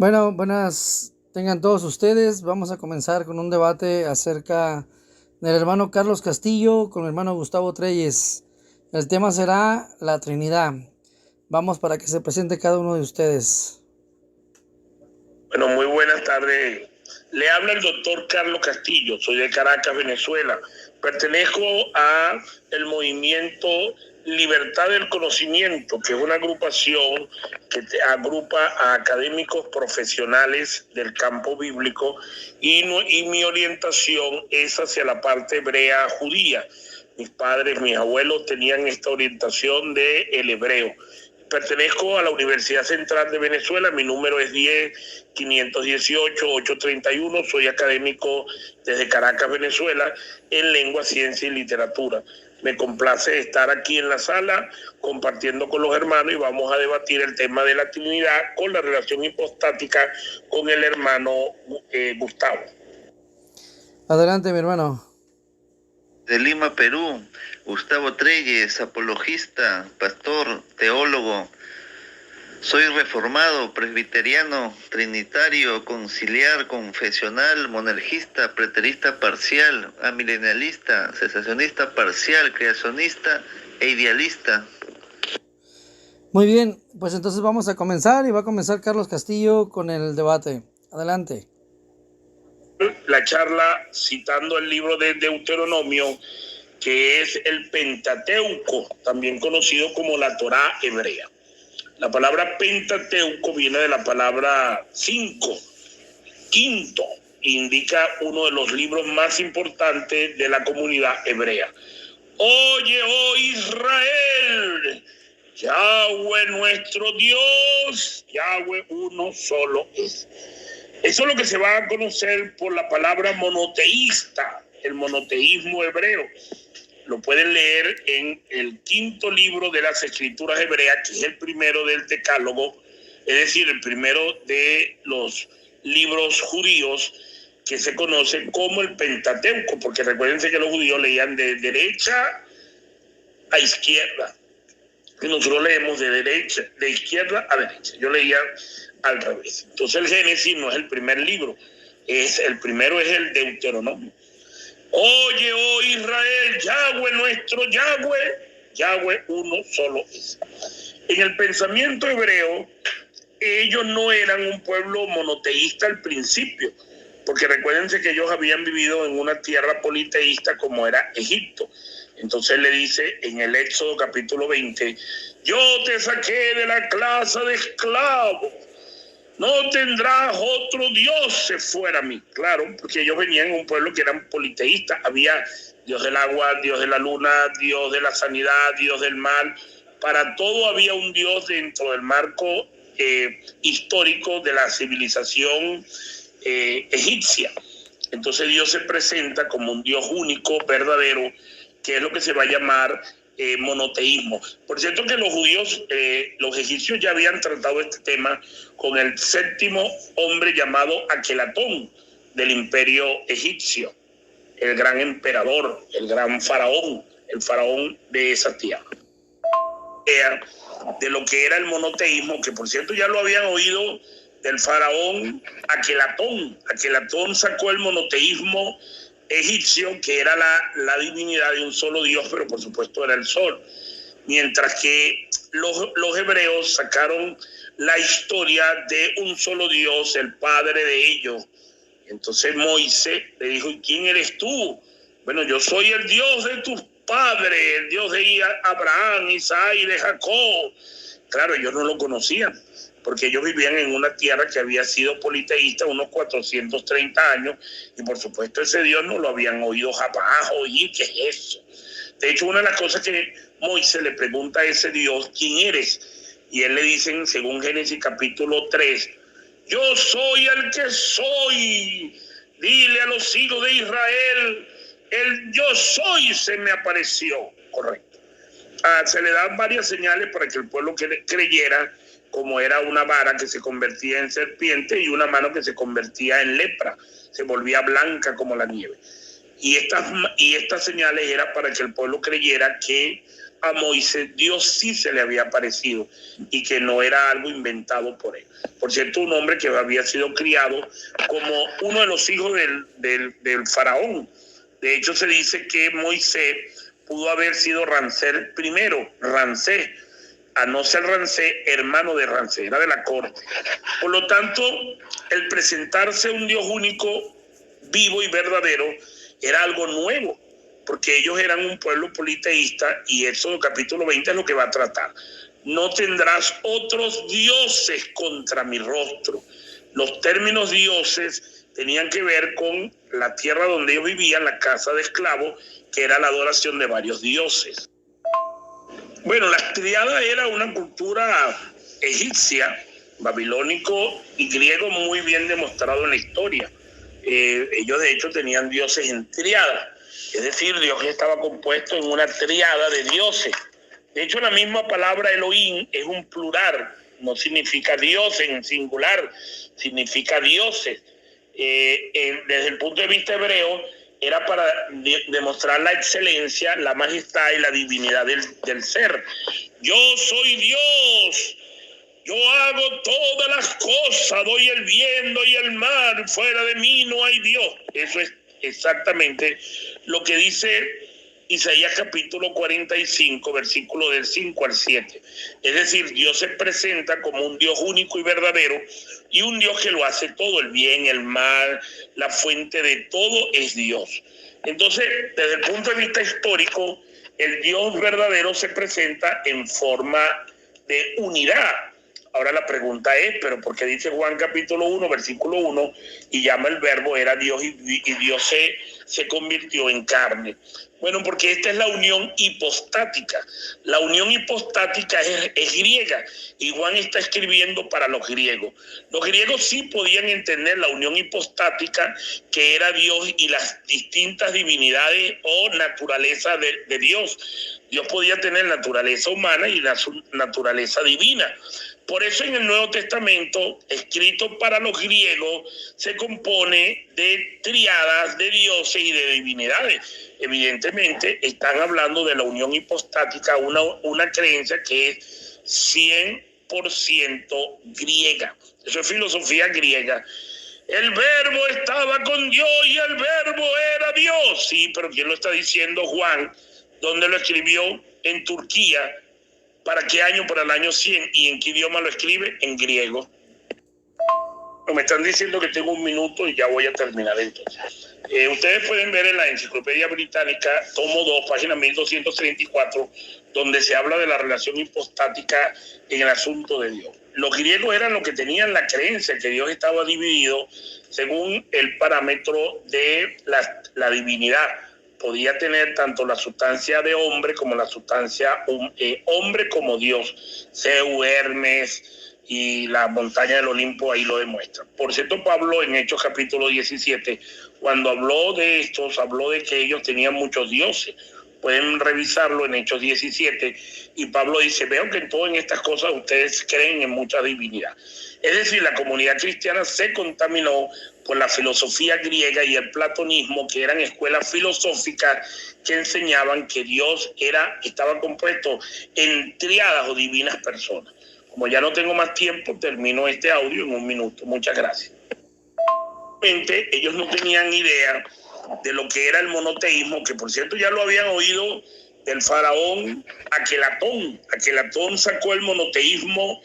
Bueno, buenas tengan todos ustedes. Vamos a comenzar con un debate acerca del hermano Carlos Castillo con el hermano Gustavo Treyes. El tema será la Trinidad. Vamos para que se presente cada uno de ustedes. Bueno, muy buenas tardes. Le habla el doctor Carlos Castillo, soy de Caracas, Venezuela. Pertenezco a el movimiento Libertad del Conocimiento, que es una agrupación que agrupa a académicos profesionales del campo bíblico y mi orientación es hacia la parte hebrea judía. Mis padres, mis abuelos tenían esta orientación del hebreo. Pertenezco a la Universidad Central de Venezuela, mi número es 10-518-831, soy académico desde Caracas, Venezuela, en lengua, ciencia y literatura. Me complace estar aquí en la sala compartiendo con los hermanos y vamos a debatir el tema de la Trinidad con la relación hipostática con el hermano Gustavo. Adelante, mi hermano. De Lima, Perú, Gustavo Treyes, apologista, pastor, teólogo. Soy reformado, presbiteriano, trinitario, conciliar, confesional, monergista, preterista parcial, amilenialista, cesacionista parcial, creacionista e idealista. Muy bien, pues entonces vamos a comenzar y va a comenzar Carlos Castillo con el debate. Adelante. La charla citando el libro de Deuteronomio, que es el Pentateuco, también conocido como la Torá hebrea. La palabra Pentateuco viene de la palabra quinto, indica uno de los libros más importantes de la comunidad hebrea. Oye, oh Israel, Yahweh nuestro Dios, Yahweh uno solo es. Eso es lo que se va a conocer por la palabra monoteísta, el monoteísmo hebreo. Lo pueden leer en el quinto libro de las Escrituras hebreas, que es el primero del Decálogo, es decir, el primero de los libros judíos que se conoce como el Pentateuco, porque recuérdense que los judíos leían de derecha a izquierda, y nosotros leemos de izquierda a derecha. Yo leía al revés. Entonces el Génesis no es el primer libro, el primero es el Deuteronomio. Oye, oh Israel, Yahweh nuestro Yahweh uno solo es. En el pensamiento hebreo, ellos no eran un pueblo monoteísta al principio, porque recuérdense que ellos habían vivido en una tierra politeísta como era Egipto. Entonces le dice en el Éxodo capítulo 20, yo te saqué de la casa de esclavos, no tendrás otro Dios fuera a mí. Claro, porque ellos venían de un pueblo que eran politeístas. Había Dios del agua, Dios de la luna, Dios de la sanidad, Dios del mal. Para todo había un Dios dentro del marco histórico de la civilización egipcia. Entonces Dios se presenta como un Dios único, verdadero, que es lo que se va a llamar monoteísmo. Por cierto que los judíos, los egipcios ya habían tratado este tema con el séptimo hombre llamado Aquelatón del imperio egipcio, el gran emperador, el gran faraón, el faraón de esa tierra. De lo que era el monoteísmo, que por cierto ya lo habían oído del faraón Aquelatón. Aquelatón sacó el monoteísmo egipcio, que era la divinidad de un solo Dios, pero por supuesto era el sol. Mientras que los hebreos sacaron la historia de un solo Dios, el padre de ellos. Entonces Moisés le dijo, ¿y quién eres tú? Bueno, yo soy el Dios de tus padres, el Dios de Abraham, Isaac y de Jacob. Claro, ellos no lo conocían, porque ellos vivían en una tierra que había sido politeísta unos 430 años, y por supuesto ese Dios no lo habían oído jamás. Oye, ¿qué es eso? De hecho, una de las cosas que Moisés le pregunta a ese Dios, ¿quién eres? Y él le dice, según Génesis capítulo 3, yo soy el que soy. Dile a los hijos de Israel, el yo soy se me apareció. Correcto. Se le dan varias señales para que el pueblo creyera, como era una vara que se convertía en serpiente y una mano que se convertía en lepra, se volvía blanca como la nieve. Y estas señales eran para que el pueblo creyera que a Moisés Dios sí se le había aparecido y que no era algo inventado por él. Por cierto, un hombre que había sido criado como uno de los hijos del faraón. De hecho, se dice que Moisés pudo haber sido Ramsés primero, Ramsés, a no ser Ramsés, hermano de Ramsés, era de la corte. Por lo tanto, el presentarse un Dios único, vivo y verdadero, era algo nuevo, porque ellos eran un pueblo politeísta y Éxodo capítulo 20 es lo que va a tratar. No tendrás otros dioses contra mi rostro. Los términos dioses tenían que ver con la tierra donde ellos vivían, la casa de esclavos, que era la adoración de varios dioses. Bueno, la triada era una cultura egipcia, babilónico y griego muy bien demostrado en la historia. Ellos de hecho tenían dioses en triada, es decir, Dios estaba compuesto en una triada de dioses. De hecho, la misma palabra Elohim es un plural, no significa Dios en singular, significa dioses. Desde el punto de vista hebreo, era para demostrar la excelencia, la majestad y la divinidad del ser. Yo soy Dios, yo hago todas las cosas, doy el bien, doy el mal, fuera de mí no hay Dios. Eso es exactamente lo que dice Isaías capítulo 45, versículo del 5 al 7. Es decir, Dios se presenta como un Dios único y verdadero y un Dios que lo hace todo, el bien, el mal, la fuente de todo es Dios. Entonces, desde el punto de vista histórico, el Dios verdadero se presenta en forma de unidad. Ahora la pregunta es, ¿pero por qué dice Juan capítulo 1, versículo 1, y llama el verbo, era Dios y Dios se convirtió en carne? Bueno, porque esta es la unión hipostática. La unión hipostática es griega y Juan está escribiendo para los griegos. Los griegos sí podían entender la unión hipostática, que era Dios y las distintas divinidades o naturaleza de Dios. Dios podía tener naturaleza humana y la naturaleza divina. Por eso en el Nuevo Testamento, escrito para los griegos, se compone de triadas de dioses y de divinidades. Evidentemente, están hablando de la unión hipostática, una creencia que es 100% griega. Eso es filosofía griega. El verbo estaba con Dios y el verbo era Dios. Sí, pero ¿quién lo está diciendo? Juan. ¿Dónde lo escribió? En Turquía. ¿Para qué año? Para el año 100. ¿Y en qué idioma lo escribe? En griego. Me están diciendo que tengo un minuto y ya voy a terminar entonces. Ustedes pueden ver en la Enciclopedia Británica, tomo 2, página 1234, donde se habla de la relación hipostática en el asunto de Dios. Los griegos eran los que tenían la creencia que Dios estaba dividido según el parámetro de la divinidad. Podía tener tanto la sustancia de hombre como la sustancia hombre como Dios. Zeus, Hermes y la montaña del Olimpo ahí lo demuestran. Por cierto, Pablo en Hechos capítulo 17, cuando habló de estos, habló de que ellos tenían muchos dioses. Pueden revisarlo en Hechos 17 y Pablo dice, veo que en todas estas cosas ustedes creen en mucha divinidad. Es decir, la comunidad cristiana se contaminó por la filosofía griega y el platonismo, que eran escuelas filosóficas que enseñaban que Dios estaba compuesto en triadas o divinas personas. Como ya no tengo más tiempo, termino este audio en un minuto. Muchas gracias. Ellos no tenían idea de lo que era el monoteísmo, que por cierto ya lo habían oído del faraón Aquelatón. Aquelatón sacó el monoteísmo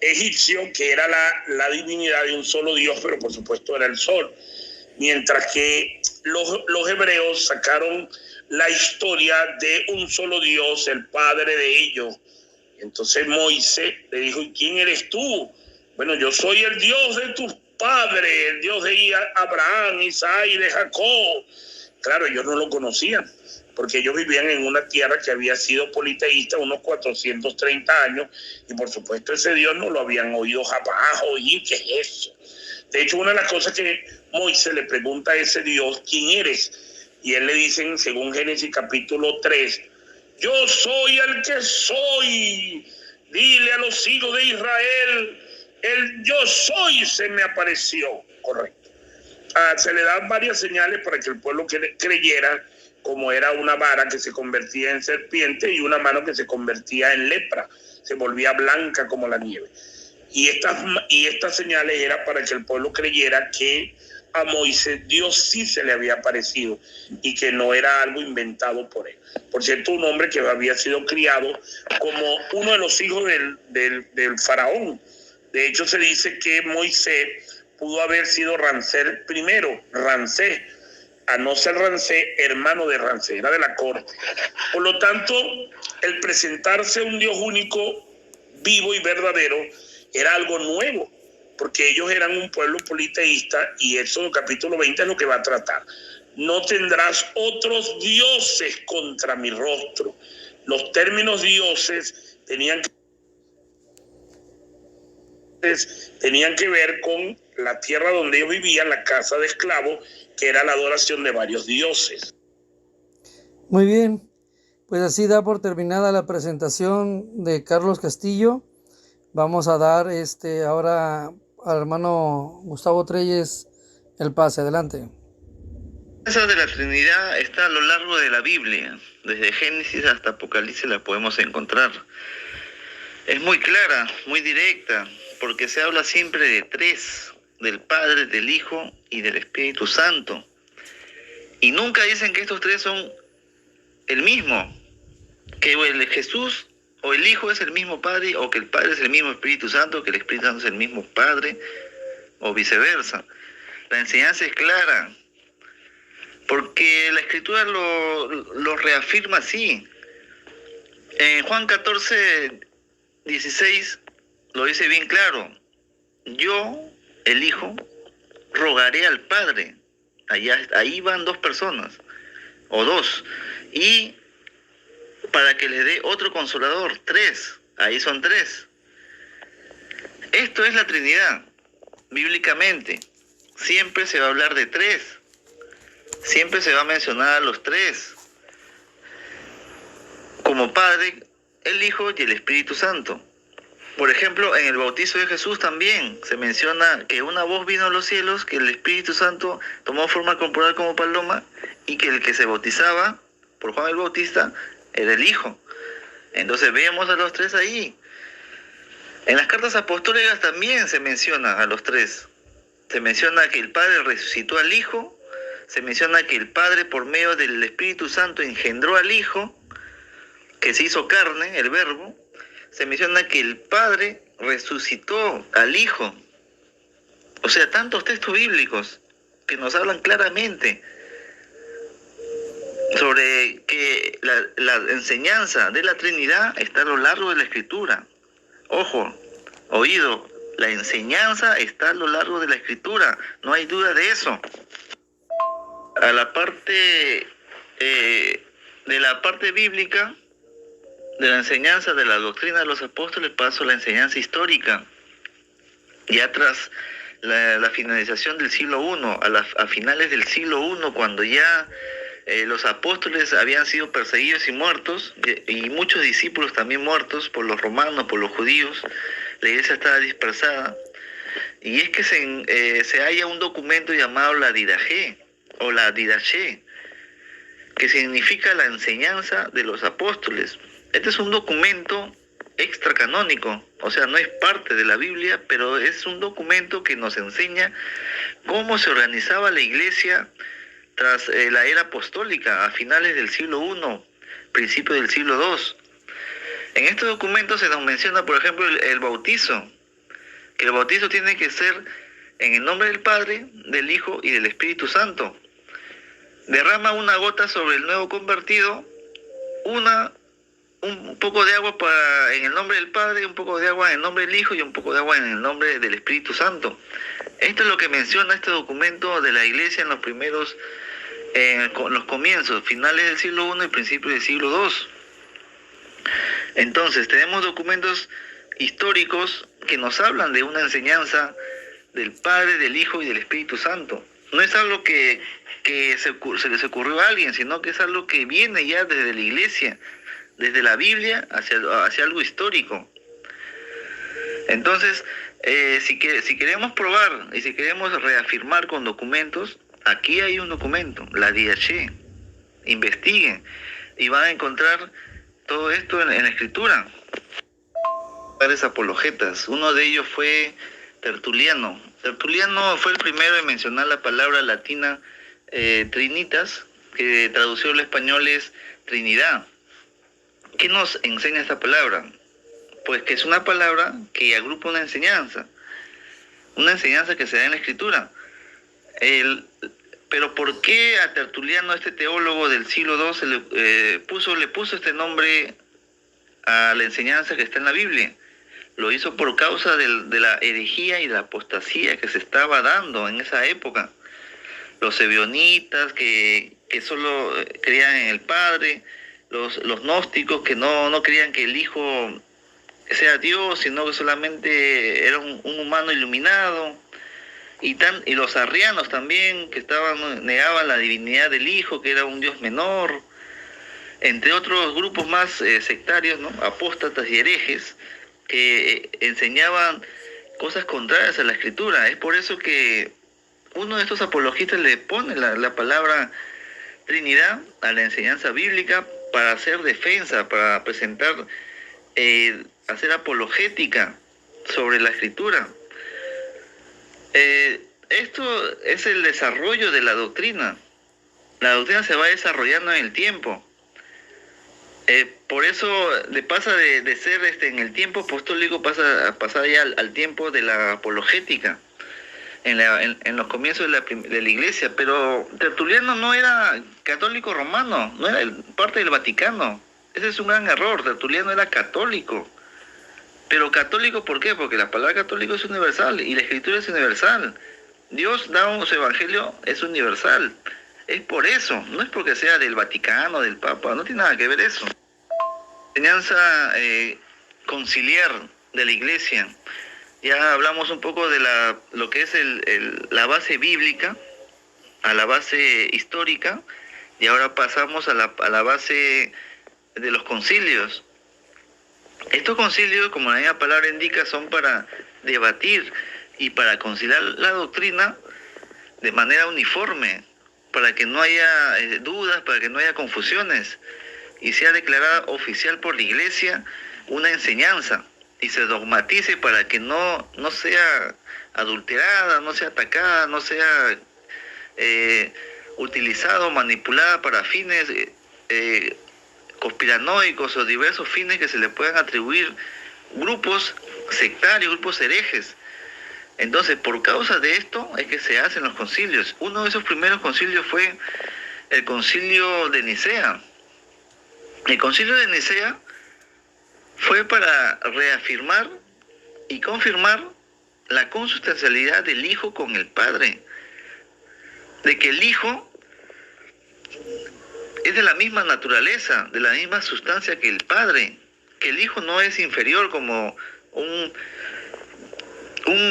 egipcio, que era la divinidad de un solo Dios, pero por supuesto era el sol. Mientras que los hebreos sacaron la historia de un solo Dios, el padre de ellos. Entonces Moisés le dijo, ¿y quién eres tú? Bueno, yo soy el Dios de tus padres, el Dios de Abraham, Isaac y de Jacob. Claro, ellos no lo conocían, porque ellos vivían en una tierra que había sido politeísta unos 430 años, y por supuesto ese Dios no lo habían oído jamás oír. ¿Qué es eso? De hecho, una de las cosas que Moisés le pregunta a ese Dios, ¿quién eres? Y él le dice, según Génesis capítulo 3, yo soy el que soy. Dile a los hijos de Israel, el yo soy se me apareció. Correcto. Se le dan varias señales para que el pueblo creyera como era una vara que se convertía en serpiente y una mano que se convertía en lepra, se volvía blanca como la nieve. Y estas señales eran para que el pueblo creyera que a Moisés Dios sí se le había aparecido y que no era algo inventado por él. Por cierto, un hombre que había sido criado como uno de los hijos del faraón. De hecho, se dice que Moisés pudo haber sido Ramsés primero, Ramsés, a no ser Ramsés, hermano de Ramsés, era de la corte. Por lo tanto, el presentarse un Dios único, vivo y verdadero, era algo nuevo, porque ellos eran un pueblo politeísta, y Éxodo capítulo 20 es lo que va a tratar. No tendrás otros dioses contra mi rostro. Los términos dioses tenían que ver con la tierra donde ellos vivían, la casa de esclavos, que era la adoración de varios dioses. Muy bien, pues así da por terminada la presentación de Carlos Castillo. Vamos a dar ahora al hermano Gustavo Treyes el pase. Adelante. La enseñanza de la Trinidad está a lo largo de la Biblia. Desde Génesis hasta Apocalipsis la podemos encontrar. Es muy clara, muy directa, porque se habla siempre de tres: del Padre, del Hijo y del Espíritu Santo. Y nunca dicen que estos tres son el mismo, que el Jesús o el Hijo es el mismo Padre, o que el Padre es el mismo Espíritu Santo, que el Espíritu Santo es el mismo Padre, o viceversa. La enseñanza es clara, porque la Escritura lo reafirma así. En Juan 14:16 lo dice bien claro: yo, el Hijo, rogaré al Padre. Ahí van dos personas, o dos, y para que le dé otro consolador, tres. Ahí son tres. Esto es la Trinidad. Bíblicamente siempre se va a hablar de tres, siempre se va a mencionar a los tres como Padre, el Hijo y el Espíritu Santo. Por ejemplo, en el bautizo de Jesús también se menciona que una voz vino a los cielos, que el Espíritu Santo tomó forma corporal como paloma, y que el que se bautizaba por Juan el Bautista era el Hijo. Entonces vemos a los tres ahí. En las cartas apostólicas también se menciona a los tres. Se menciona que el Padre resucitó al Hijo, se menciona que el Padre por medio del Espíritu Santo engendró al Hijo, que se hizo carne, el Verbo. Se menciona que el Padre resucitó al Hijo. O sea, tantos textos bíblicos que nos hablan claramente sobre que la enseñanza de la Trinidad está a lo largo de la Escritura. Ojo, oído, la enseñanza está a lo largo de la Escritura, no hay duda de eso. A la parte de la parte bíblica, de la enseñanza de la doctrina de los apóstoles, paso a la enseñanza histórica. Ya tras la finalización del siglo I, a finales del siglo I, cuando ya los apóstoles habían sido perseguidos y muertos, y muchos discípulos también muertos por los romanos, por los judíos, la iglesia estaba dispersada, y es que se halla un documento llamado la Didaché, o la Didaché, que significa la enseñanza de los apóstoles. Este es un documento extracanónico, o sea, no es parte de la Biblia, pero es un documento que nos enseña cómo se organizaba la iglesia tras la era apostólica, a finales del siglo I, principio del siglo II. En este documento se nos menciona, por ejemplo, el bautizo, que el bautizo tiene que ser en el nombre del Padre, del Hijo y del Espíritu Santo. Derrama una gota sobre el nuevo convertido, un poco de agua en el nombre del Padre, un poco de agua en el nombre del Hijo y un poco de agua en el nombre del Espíritu Santo. Esto es lo que menciona este documento de la iglesia en los primeros, los comienzos, finales del siglo I y principios del siglo II. Entonces tenemos documentos históricos que nos hablan de una enseñanza del Padre, del Hijo y del Espíritu Santo. No es algo que se les ocurrió a alguien, sino que es algo que viene ya desde la iglesia, desde la Biblia hacia algo histórico. Entonces, si queremos probar y si queremos reafirmar con documentos, aquí hay un documento, la Didaché. investiguen y van a encontrar todo esto en la Escritura. Varios apologetas, uno de ellos fue Tertuliano. Tertuliano fue el primero en mencionar la palabra latina trinitas, que traducido al español es Trinidad. ¿Qué nos enseña esta palabra? Pues que es una palabra que agrupa una enseñanza que se da en la Escritura. Pero ¿por qué a Tertuliano, este teólogo del siglo II, le puso este nombre a la enseñanza que está en la Biblia? Lo hizo por causa de la herejía y la apostasía que se estaba dando en esa época. Los ebionitas que solo creían en el Padre, los gnósticos que no creían que el Hijo sea Dios, sino que solamente era un humano iluminado, y los arrianos también, que negaban la divinidad del Hijo, que era un Dios menor, entre otros grupos más sectarios, ¿no? Apóstatas y herejes, que enseñaban cosas contrarias a la Escritura. Es por eso que uno de estos apologistas le pone la palabra Trinidad a la enseñanza bíblica para hacer defensa, para presentar, hacer apologética sobre la Escritura. Esto es el desarrollo de la doctrina. La doctrina se va desarrollando en el tiempo. Por eso pasa de ser en el tiempo apostólico, pasa a pasar ya al tiempo de la apologética, en los comienzos de la iglesia. Pero Tertuliano no era católico romano, no era parte del Vaticano. Ese es un gran error. Tertuliano era católico. Pero católico, ¿por qué? Porque la palabra católico es universal y la Escritura es universal. Dios da su evangelio, es universal. Es por eso, no es porque sea del Vaticano, del Papa, no tiene nada que ver eso. Enseñanza conciliar de la iglesia. Ya hablamos un poco de lo que es la base bíblica, a la base histórica, y ahora pasamos a la base de los concilios. Estos concilios, como la misma palabra indica, son para debatir y para conciliar la doctrina de manera uniforme, para que no haya dudas, para que no haya confusiones, y sea declarada oficial por la iglesia una enseñanza, y se dogmatice para que no sea adulterada, no sea atacada, no sea utilizada o manipulada para fines conspiranoicos o diversos fines que se le puedan atribuir grupos sectarios, grupos herejes. Entonces, por causa de esto es que se hacen los concilios. Uno de esos primeros concilios fue el concilio de Nicea. El concilio de Nicea fue para reafirmar y confirmar la consustancialidad del Hijo con el Padre, de que el Hijo es de la misma naturaleza, de la misma sustancia que el Padre, que el Hijo no es inferior como un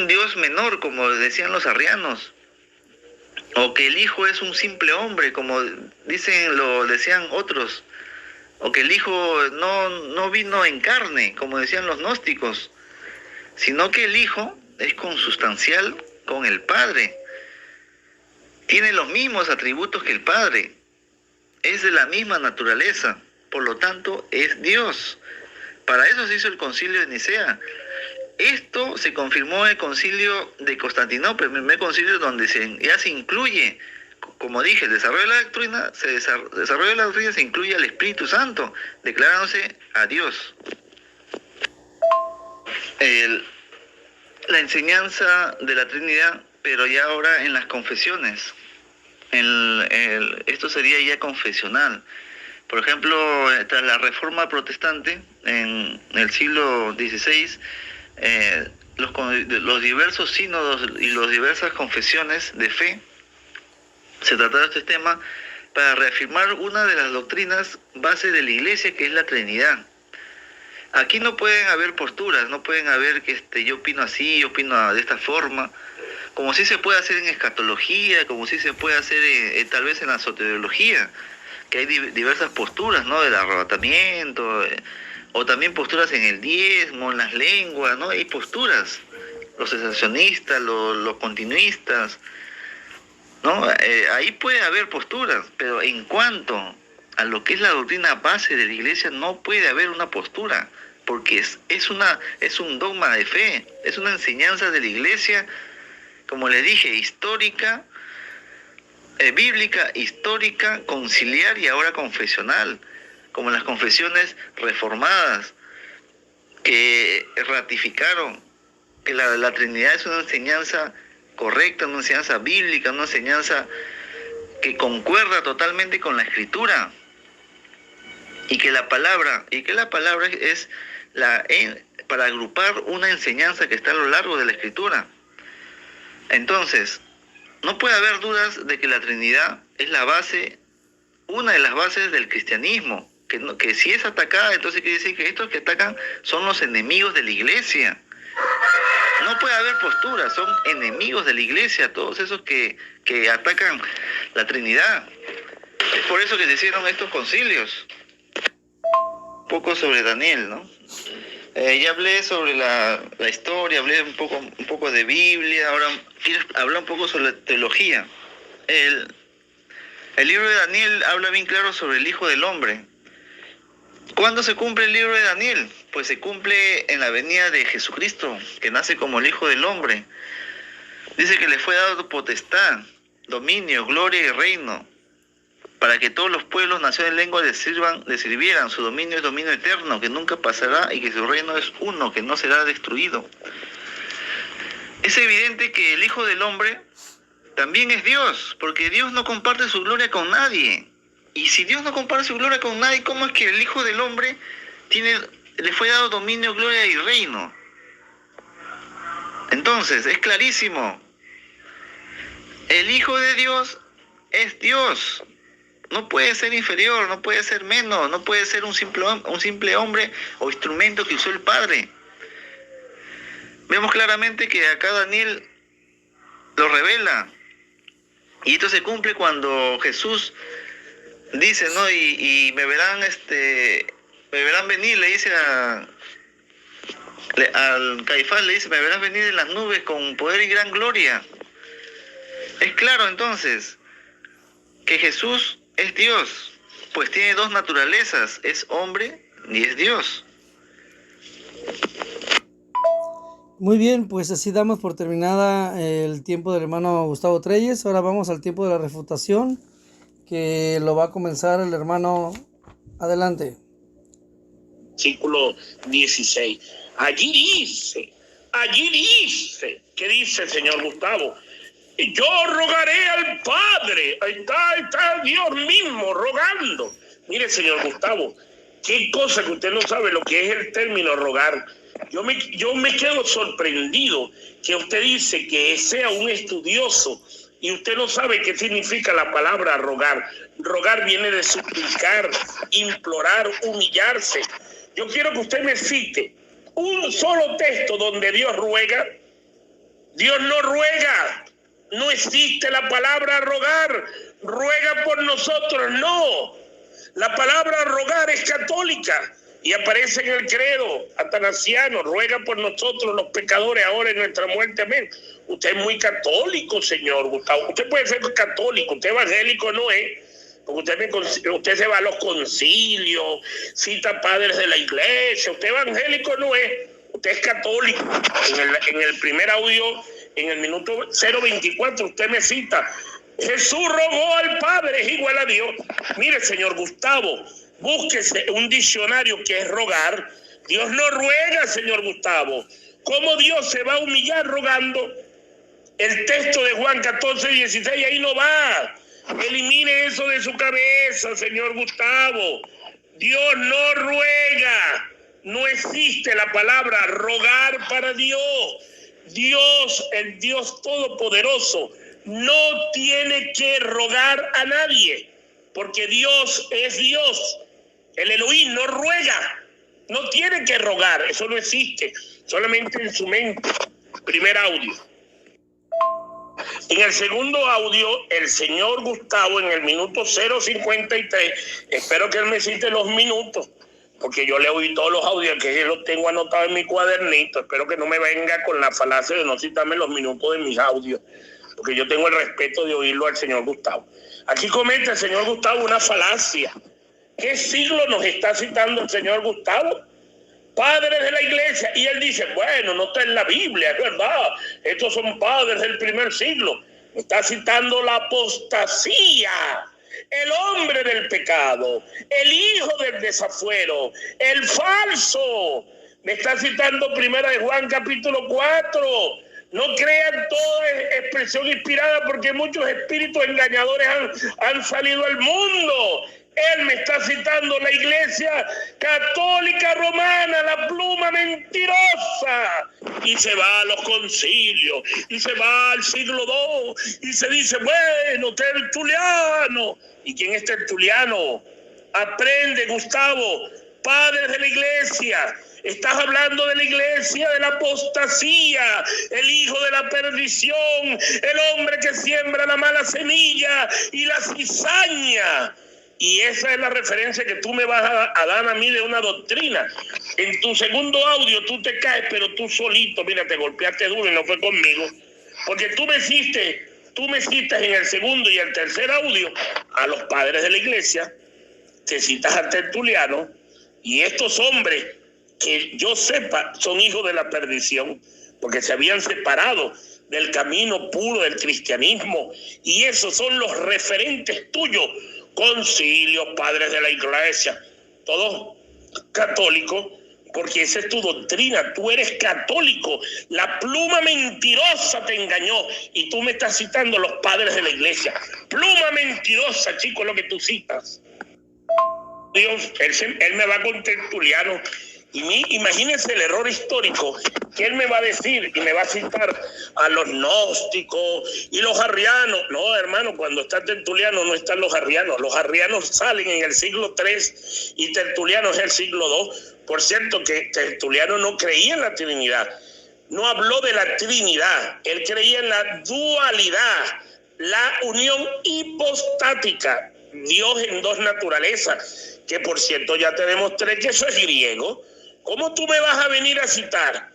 Dios menor, como decían los arrianos, o que el Hijo es un simple hombre, como lo decían otros, o que el Hijo no vino en carne, como decían los gnósticos, sino que el Hijo es consustancial con el Padre, tiene los mismos atributos que el Padre, es de la misma naturaleza, por lo tanto es Dios. Para eso se hizo el concilio de Nicea. Esto se confirmó en el concilio de Constantinopla, el primer concilio donde ya se incluye, como dije, el desarrollo de la doctrina, se incluye al Espíritu Santo, declarándose a Dios. La enseñanza de la Trinidad, pero ya ahora en las confesiones. Esto sería ya confesional. Por ejemplo, tras la Reforma Protestante, en el siglo XVI, los diversos sínodos y las diversas confesiones de fe se trataron de este tema para reafirmar una de las doctrinas base de la Iglesia, que es la Trinidad. Aquí no pueden haber posturas, no pueden haber que yo opino así, yo opino de esta forma, como sí se puede hacer en escatología, como sí se puede hacer tal vez en la soteriología, que hay diversas posturas, ¿no? Del arrebatamiento, o también posturas en el diezmo, en las lenguas, ¿no? Hay posturas, los cesacionistas, los continuistas, ¿no? Ahí puede haber posturas, pero en cuanto a lo que es la doctrina base de la iglesia, no puede haber una postura, porque es un dogma de fe, es una enseñanza de la iglesia, como les dije, histórica, bíblica, histórica, conciliar y ahora confesional, como las confesiones reformadas que ratificaron que la Trinidad es una enseñanza correcta, una enseñanza bíblica, una enseñanza que concuerda totalmente con la Escritura, y que la palabra es para agrupar una enseñanza que está a lo largo de la Escritura. Entonces, no puede haber dudas de que la Trinidad es la base, una de las bases del cristianismo, que si es atacada, entonces quiere decir que estos que atacan son los enemigos de la iglesia. No puede haber postura, son enemigos de la iglesia, todos esos que atacan la Trinidad. Es por eso que se hicieron estos concilios. Un poco sobre Daniel, ¿no? Ya hablé sobre la historia, hablé un poco de Biblia, ahora quiero hablar un poco sobre la teología. El libro de Daniel habla bien claro sobre el Hijo del Hombre. ¿Cuándo se cumple el libro de Daniel? Pues se cumple en la venida de Jesucristo, que nace como el Hijo del Hombre. Dice que le fue dado potestad, dominio, gloria y reino, para que todos los pueblos, naciones y lenguas le sirvieran. Su dominio es dominio eterno, que nunca pasará, y que su reino es uno, que no será destruido. Es evidente que el Hijo del Hombre también es Dios, porque Dios no comparte su gloria con nadie. Y si Dios no comparte su gloria con nadie, ¿cómo es que el Hijo del Hombre le fue dado dominio, gloria y reino? Entonces, es clarísimo. El Hijo de Dios es Dios. No puede ser inferior, no puede ser menos, no puede ser un simple hombre o instrumento que usó el Padre. Vemos claramente que acá Daniel lo revela. Y esto se cumple cuando Jesús dice, ¿no? Y me verán venir, le dice al Caifás, le dice, me verás venir en las nubes con poder y gran gloria. Es claro entonces que Jesús es Dios, pues tiene dos naturalezas, es hombre y es Dios. Muy bien, pues así damos por terminada el tiempo del hermano Gustavo Treyes. Ahora vamos al tiempo de la refutación, que lo va a comenzar el hermano. Adelante. Versículo 16. Allí dice, ¿qué dice el señor Gustavo? Yo rogaré al Padre. Ahí está Dios mismo rogando. Mire, señor Gustavo, qué cosa que usted no sabe lo que es el término rogar. Yo me quedo sorprendido que usted dice que sea un estudioso y usted no sabe qué significa la palabra rogar. Rogar viene de suplicar, implorar, humillarse. Yo quiero que usted me cite un solo texto donde Dios ruega. Dios no ruega. No existe la palabra rogar. Ruega por nosotros, no. La palabra rogar es católica y aparece en el credo atanasiano. Ruega por nosotros los pecadores ahora en nuestra muerte, amén. Usted es muy católico, señor Gustavo. Usted puede ser católico, usted evangélico no es. Porque usted se va a los concilios, cita padres de la iglesia. Usted evangélico no es, usted es católico. En el primer audio, en el minuto 0:24, usted me cita: Jesús rogó al Padre, es igual a Dios. Mire, señor Gustavo, búsquese un diccionario que es rogar. Dios no ruega, señor Gustavo. ¿Cómo Dios se va a humillar rogando? El texto de Juan 14:16, ahí no va. Elimine eso de su cabeza, señor Gustavo. Dios no ruega. No existe la palabra rogar para Dios. Dios, el Dios Todopoderoso, no tiene que rogar a nadie, porque Dios es Dios. El Elohim no ruega, no tiene que rogar, eso no existe, solamente en su mente. Primer audio. En el segundo audio, el señor Gustavo, en el minuto 0:53, espero que él me cite los minutos, porque yo le oí todos los audios, que yo los tengo anotados en mi cuadernito. Espero que no me venga con la falacia de no citarme los minutos de mis audios, porque yo tengo el respeto de oírlo al señor Gustavo. Aquí comenta el señor Gustavo una falacia. ¿Qué siglo nos está citando el señor Gustavo? Padres de la iglesia. Y él dice, bueno, no está en la Biblia, es verdad. Estos son padres del primer siglo. Está citando la apostasía, el hombre del pecado, el hijo del desafuero, el falso. Me está citando Primera de Juan capítulo 4. No crean toda expresión inspirada porque muchos espíritus engañadores han salido al mundo. Él me está citando la iglesia católica romana, la pluma mentirosa. Y se va a los concilios, y se va al siglo II, y se dice, bueno, Tertuliano. ¿Y quién es Tertuliano? Aprende, Gustavo, padres de la iglesia. Estás hablando de la iglesia de la apostasía, el hijo de la perdición, el hombre que siembra la mala semilla y la cizaña. Y esa es la referencia que tú me vas a dar a mí de una doctrina. En tu segundo audio tú te caes, pero tú solito, mira, te golpeaste duro y no fue conmigo. Porque tú me cites en el segundo y el tercer audio a los padres de la iglesia, te citas a Tertuliano, y estos hombres que yo sepa son hijos de la perdición, porque se habían separado del camino puro del cristianismo, y esos son los referentes tuyos, concilios, padres de la iglesia, todos católicos, porque esa es tu doctrina, tú eres católico, la pluma mentirosa te engañó, y tú me estás citando a los padres de la iglesia. Pluma mentirosa, chico, es lo que tú citas. Dios, él me va con Tertuliano. Imagínense el error histórico que él me va a decir y me va a citar a los gnósticos y los arrianos. No, hermano, cuando está Tertuliano no están los arrianos. Los arrianos salen en el siglo III y Tertuliano es el siglo II. Por cierto, que Tertuliano no creía en la Trinidad. No habló de la Trinidad. Él creía en la dualidad, la unión hipostática. Dios en dos naturalezas, que por cierto ya te demostré que eso es griego. ¿Cómo tú me vas a venir a citar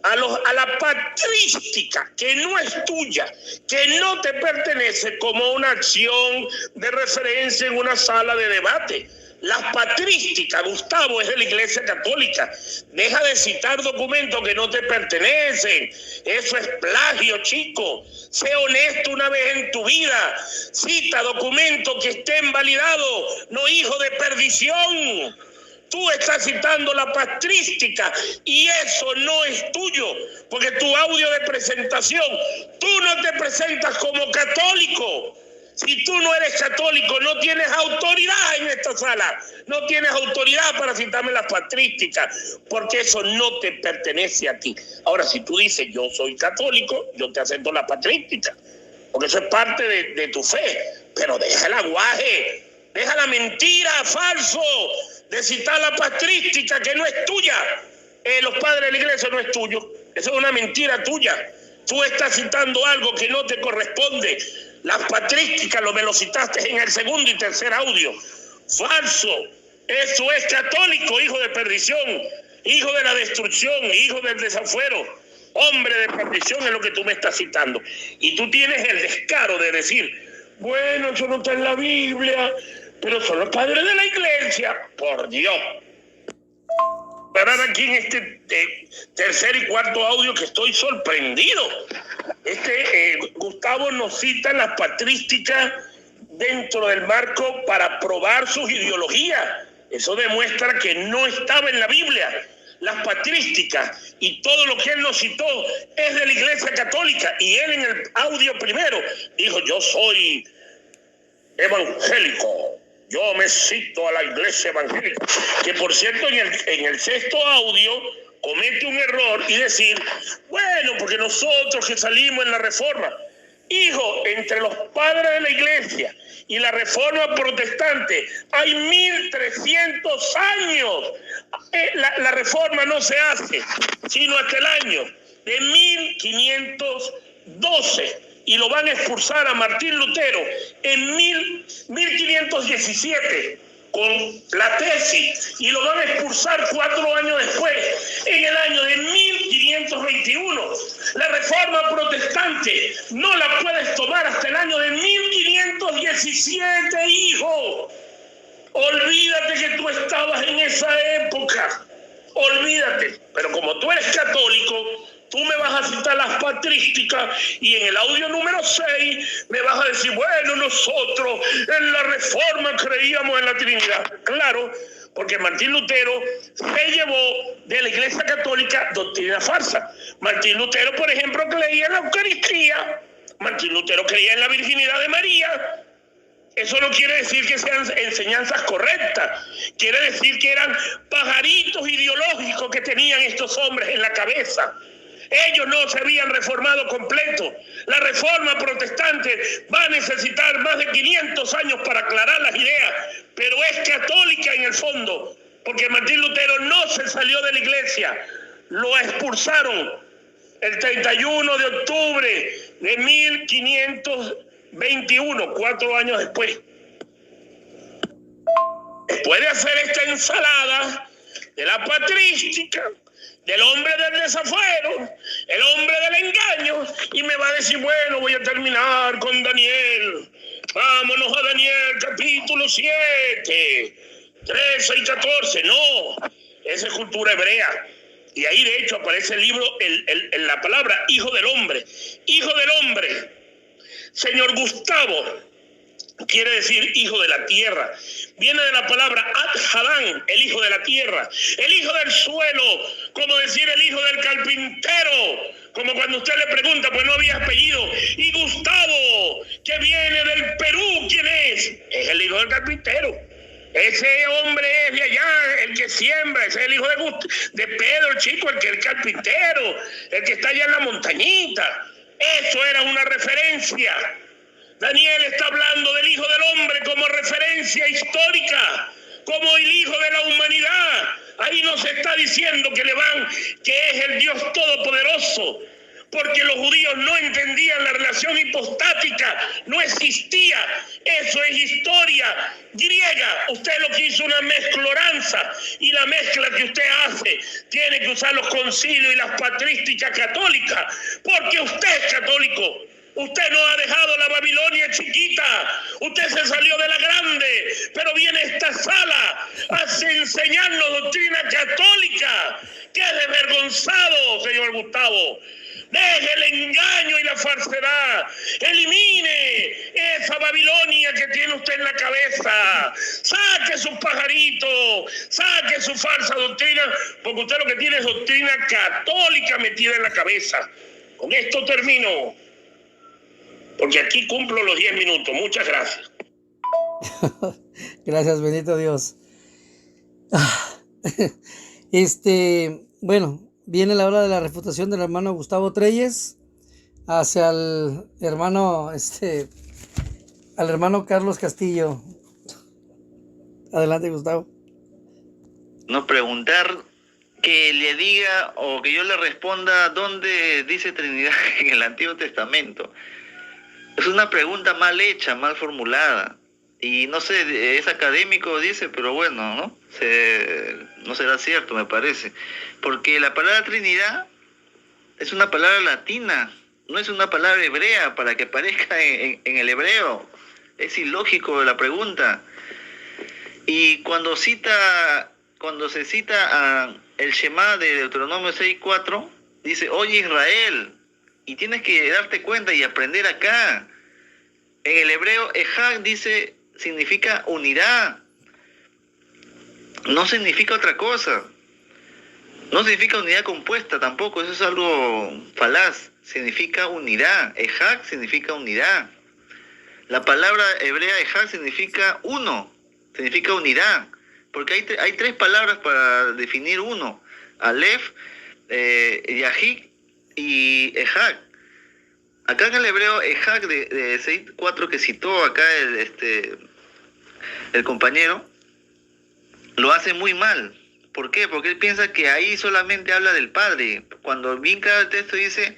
a la patrística, que no es tuya, que no te pertenece, como una acción de referencia en una sala de debate? La patrística, Gustavo, es de la Iglesia Católica. Deja de citar documentos que no te pertenecen. Eso es plagio, chico. Sé honesto una vez en tu vida. Cita documentos que estén validados, no hijo de perdición. Tú estás citando la patrística y eso no es tuyo, porque tu audio de presentación, tú no te presentas como católico. Si tú no eres católico, no tienes autoridad en esta sala. No tienes autoridad para citarme las patrísticas, porque eso no te pertenece a ti. Ahora, si tú dices, yo soy católico, yo te acepto la patrística, porque eso es parte de tu fe. Pero deja el aguaje, deja la mentira, falso, de citar la patrística que no es tuya. Los padres de la iglesia no es tuyo. Eso es una mentira tuya. Tú estás citando algo que no te corresponde. Las patrísticas me lo citaste en el segundo y tercer audio. Falso. Eso es católico, hijo de perdición, hijo de la destrucción, hijo del desafuero, hombre de perdición es lo que tú me estás citando. Y tú tienes el descaro de decir, bueno, eso no está en la Biblia, pero son los padres de la iglesia. Por Dios. Parar aquí en este tercer y cuarto audio que estoy sorprendido. Gustavo nos cita las patrísticas dentro del marco para probar sus ideologías. Eso demuestra que no estaba en la Biblia. Las patrísticas y todo lo que él nos citó es de la Iglesia Católica. Y él en el audio primero dijo, yo soy evangélico. Yo me cito a la iglesia evangélica, que por cierto en el sexto audio comete un error y decir, bueno, porque nosotros que salimos en la reforma, hijo, entre los padres de la iglesia y la reforma protestante hay 1300 años. La reforma no se hace sino hasta el año de 1512. Y lo van a expulsar a Martín Lutero en 1517 con la tesis, y lo van a expulsar 4 años después, en el año de 1521. La reforma protestante no la puedes tomar hasta el año de 1517, hijo. Olvídate que tú estabas en esa época. Olvídate. Pero como tú eres católico, tú me vas a citar las patrísticas y en el audio número 6 me vas a decir, bueno, nosotros en la Reforma creíamos en la Trinidad. Claro, porque Martín Lutero se llevó de la Iglesia Católica doctrina falsa. Martín Lutero, por ejemplo, creía en la Eucaristía. Martín Lutero creía en la virginidad de María. Eso no quiere decir que sean enseñanzas correctas. Quiere decir que eran pajaritos ideológicos que tenían estos hombres en la cabeza. Ellos no se habían reformado completo. La reforma protestante va a necesitar más de 500 años para aclarar las ideas, pero es católica en el fondo, porque Martín Lutero no se salió de la iglesia. Lo expulsaron el 31 de octubre de 1521, 4 años después. Después de hacer esta ensalada de la patrística, del hombre del desafuero, el hombre del engaño, y me va a decir, bueno, voy a terminar con Daniel. Vámonos a Daniel, capítulo 7, 13 y 14. No, esa es cultura hebrea. Y ahí de hecho aparece el libro, la palabra hijo del hombre. Hijo del hombre. Señor Gustavo quiere decir hijo de la tierra. Viene de la palabra Ad-Hadán, el hijo de la tierra. El hijo del suelo, como decir el hijo del carpintero. Como cuando usted le pregunta, pues no había apellido. Y Gustavo, que viene del Perú, ¿quién es? Es el hijo del carpintero. Ese hombre es de allá, el que siembra. Ese es el hijo de Pedro, el chico, el que es el carpintero, el que está allá en la montañita. Eso era una referencia. Daniel está hablando del Hijo del Hombre como referencia histórica, como el Hijo de la humanidad. Ahí nos está diciendo que que es el Dios Todopoderoso, porque los judíos no entendían la relación hipostática, no existía. Eso es historia griega. Usted lo que hizo una mezcloranza, y la mezcla que usted hace tiene que usar los concilios y las patrísticas católicas, porque usted es católico. Usted no ha dejado la Babilonia chiquita, usted se salió de la grande, pero viene a esta sala a enseñarnos doctrina católica. ¡Qué desvergonzado, señor Gustavo! Deje el engaño y la falsedad. Elimine esa Babilonia que tiene usted en la cabeza. Saque sus pajaritos, saque su falsa doctrina, porque usted lo que tiene es doctrina católica metida en la cabeza. Con esto termino, porque aquí cumplo los 10 minutos. Muchas gracias. Gracias, bendito Dios. Bueno, viene la hora de la refutación del hermano Gustavo Treyes hacia el hermano, al hermano Carlos Castillo. Adelante, Gustavo. No preguntar que le diga o que yo le responda dónde dice Trinidad en el Antiguo Testamento. Es una pregunta mal hecha, mal formulada. Y no sé, es académico, dice, pero bueno, ¿no? No será cierto, me parece. Porque la palabra Trinidad es una palabra latina, no es una palabra hebrea para que aparezca en el hebreo. Es ilógico la pregunta. Y cuando se cita a el Shema de Deuteronomio 6:4, dice, oye Israel, y tienes que darte cuenta y aprender acá. En el hebreo, Ejad dice, significa unidad. No significa otra cosa. No significa unidad compuesta tampoco, eso es algo falaz. Significa unidad. Ejad significa unidad. La palabra hebrea Ejad significa uno, significa unidad. Porque hay 3 palabras para definir uno. Aleph, Yahid y Ejad. Acá en el hebreo, Ejad de 6:4 que citó acá el compañero, lo hace muy mal. ¿Por qué? Porque él piensa que ahí solamente habla del Padre. Cuando bien claro el texto dice,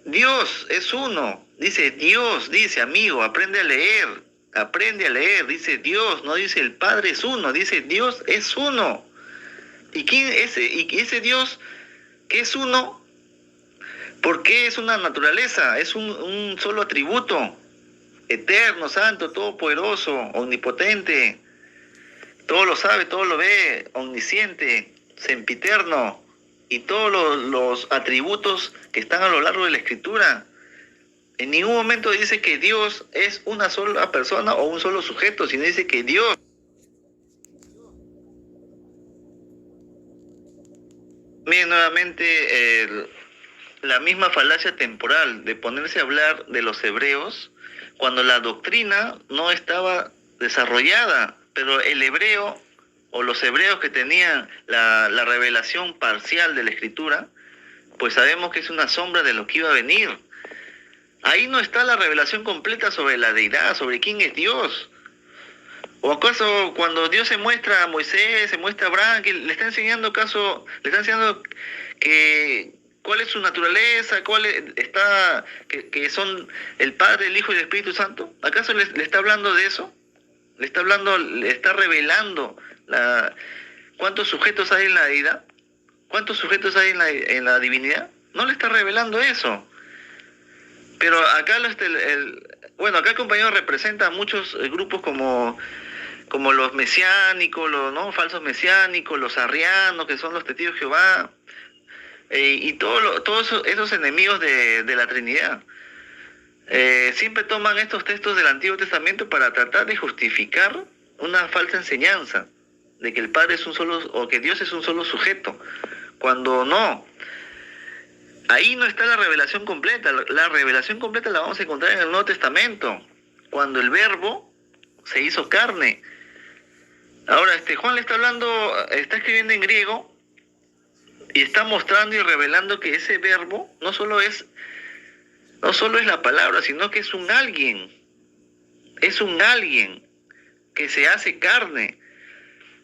Dios es uno. Dice Dios, dice amigo, aprende a leer. Dice Dios, no dice el Padre es uno, dice Dios es uno. ¿Y ese Dios que es uno? ¿Por qué es una naturaleza? Es un solo atributo, eterno, santo, todopoderoso, omnipotente. todo lo sabe, todo lo ve, omnisciente, sempiterno, y todos los atributos que están a lo largo de la Escritura. En ningún momento dice que Dios es una sola persona o un solo sujeto, sino dice que Dios. Miren nuevamente la misma falacia temporal de ponerse a hablar de los hebreos cuando la doctrina no estaba desarrollada, pero el hebreo o los hebreos que tenían la revelación parcial de la Escritura, pues sabemos que es una sombra de lo que iba a venir. Ahí no está la revelación completa sobre la deidad, sobre quién es Dios. ¿O acaso cuando Dios se muestra a Moisés, se muestra a Abraham, que le está enseñando cuál es su naturaleza, que son el Padre, el Hijo y el Espíritu Santo? ¿Acaso le está hablando de eso? Le está revelando cuántos sujetos hay en la deidad, cuántos sujetos hay en la divinidad. No le está revelando eso. Pero acá acá el compañero representa a muchos grupos como los mesiánicos, falsos mesiánicos, los arrianos, que son los testigos de Jehová, y todos esos enemigos de la Trinidad. Siempre toman estos textos del Antiguo Testamento para tratar de justificar una falsa enseñanza de que el Padre es un solo, o que Dios es un solo sujeto, cuando no. Ahí no está la revelación completa. La revelación completa la vamos a encontrar en el Nuevo Testamento, cuando el Verbo se hizo carne. Ahora, Juan está escribiendo en griego y está mostrando y revelando que ese Verbo no solo es la palabra, sino que es un alguien. Es un alguien que se hace carne.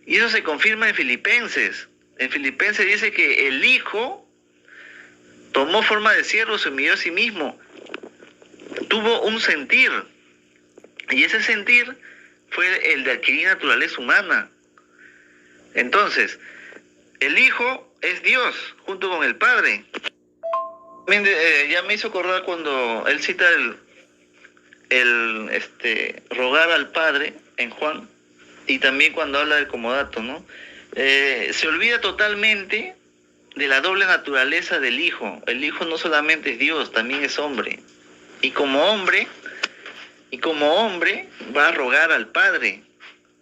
Y eso se confirma en Filipenses. En Filipenses dice que el Hijo tomó forma de siervo, se humilló a sí mismo, tuvo un sentir, y ese sentir fue el de adquirir naturaleza humana. Entonces, el Hijo es Dios, junto con el Padre. Ya me hizo acordar cuando él cita rogar al Padre en Juan, y también cuando habla del comodato, ¿no? Se olvida totalmente de la doble naturaleza del Hijo. El Hijo no solamente es Dios, también es hombre. Y como hombre va a rogar al Padre,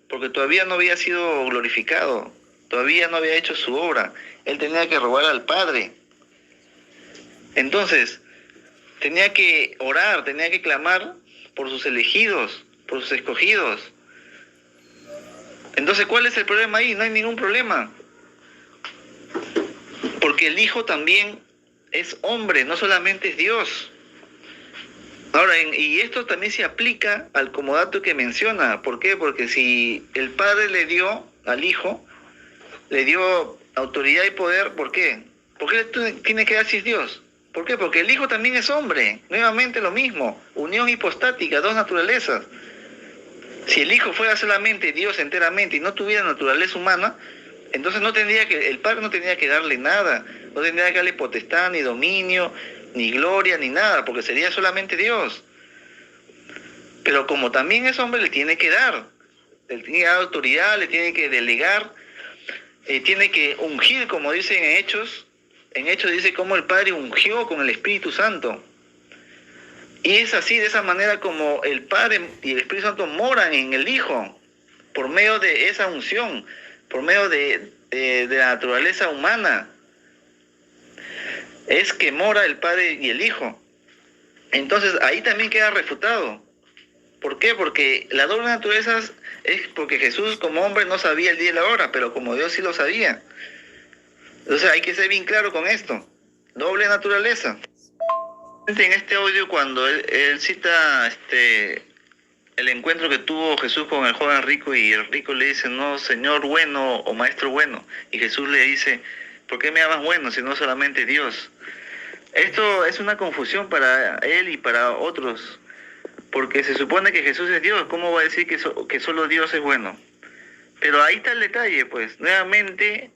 porque todavía no había sido glorificado, todavía no había hecho su obra. Él tenía que rogar al Padre. Entonces, tenía que orar, tenía que clamar por sus elegidos, por sus escogidos. Entonces, ¿cuál es el problema ahí? No hay ningún problema. Porque el Hijo también es hombre, no solamente es Dios. Ahora, y esto también se aplica al comodato que menciona. ¿Por qué? Porque si el Padre le dio al Hijo, le dio autoridad y poder, ¿por qué? ¿Por qué tiene que dar si es Dios? ¿Por qué? Porque el Hijo también es hombre. Nuevamente lo mismo, unión hipostática, dos naturalezas. Si el Hijo fuera solamente Dios enteramente y no tuviera naturaleza humana, entonces el Padre no tendría que darle nada, no tendría que darle potestad, ni dominio, ni gloria, ni nada, porque sería solamente Dios. Pero como también es hombre, le tiene que dar autoridad, le tiene que delegar, tiene que ungir, como dicen en Hechos. En Hechos dice cómo el Padre ungió con el Espíritu Santo. Y es así, de esa manera, como el Padre y el Espíritu Santo moran en el Hijo, por medio de esa unción, por medio de la naturaleza humana. Es que mora el Padre y el Hijo. Entonces ahí también queda refutado. ¿Por qué? Porque la doble naturaleza es porque Jesús como hombre no sabía el día y la hora, pero como Dios sí lo sabía. Entonces hay que ser bien claro con esto. Doble naturaleza. En este audio, cuando él cita el encuentro que tuvo Jesús con el joven rico, y el rico le dice, no, Señor bueno o Maestro bueno, y Jesús le dice, ¿por qué me llamas bueno si no solamente Dios? Esto es una confusión para él y para otros, porque se supone que Jesús es Dios. ¿Cómo va a decir que solo Dios es bueno? Pero ahí está el detalle, pues, nuevamente